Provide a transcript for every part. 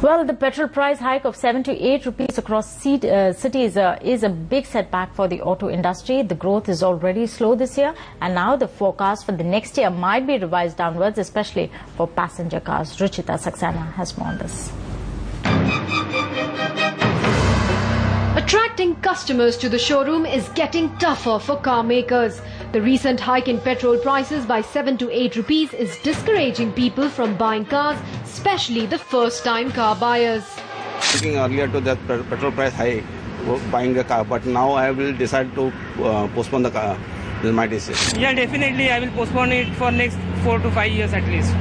Well, the petrol price hike of 7 to 8 rupees across cities is a big setback for the auto industry. The growth is already slow this year, and now the forecast for the next year might be revised downwards, especially for passenger cars. Ruchita Saxena has more on this. Attracting customers to the showroom is getting tougher for car makers. The recent hike in petrol prices by 7 to 8 rupees is discouraging people from buying cars, especially the first-time car buyers. Looking earlier to the petrol price high, buying a car, but now I will decide to postpone the car. This is my decision. Yeah, definitely I will postpone it for next 4 to 5 years at least.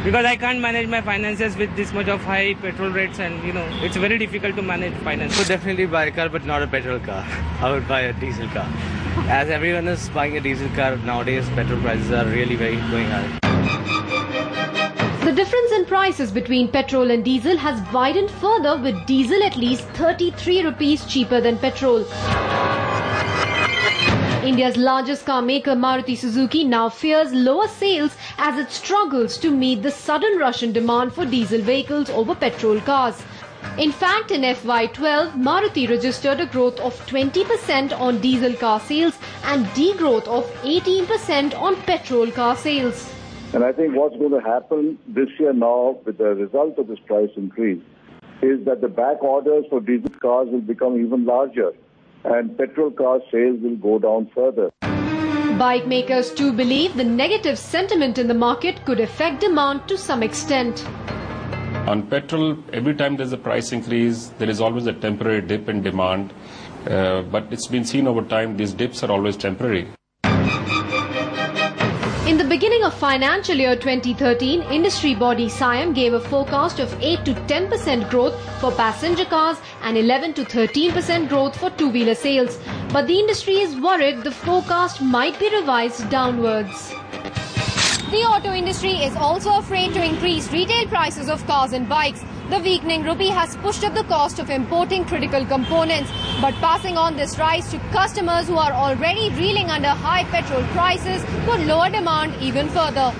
Because I can't manage my finances with this much of high petrol rates, and it's very difficult to manage finance. I would definitely buy a car, but not a petrol car. I would buy a diesel car. As everyone is buying a diesel car nowadays, petrol prices are really going high. The difference in prices between petrol and diesel has widened further, with diesel at least 33 rupees cheaper than petrol. India's largest car maker Maruti Suzuki now fears lower sales as it struggles to meet the sudden rush in demand for diesel vehicles over petrol cars. In fact, in FY12, Maruti registered a growth of 20% on diesel car sales and degrowth of 18% on petrol car sales. And I think what's going to happen this year now with the result of this price increase is that the back orders for diesel cars will become even larger, and petrol car sales will go down further. Bike makers too believe the negative sentiment in the market could affect demand to some extent. On petrol, every time there's a price increase, there is always a temporary dip in demand. But it's been seen over time, these dips are always temporary. In the beginning of financial year 2013, industry body SIAM gave a forecast of 8 to 10% growth for passenger cars and 11 to 13% growth for two-wheeler sales. But the industry is worried the forecast might be revised downwards. The auto industry is also afraid to increase retail prices of cars and bikes. The weakening rupee has pushed up the cost of importing critical components, but passing on this rise to customers who are already reeling under high petrol prices could lower demand even further.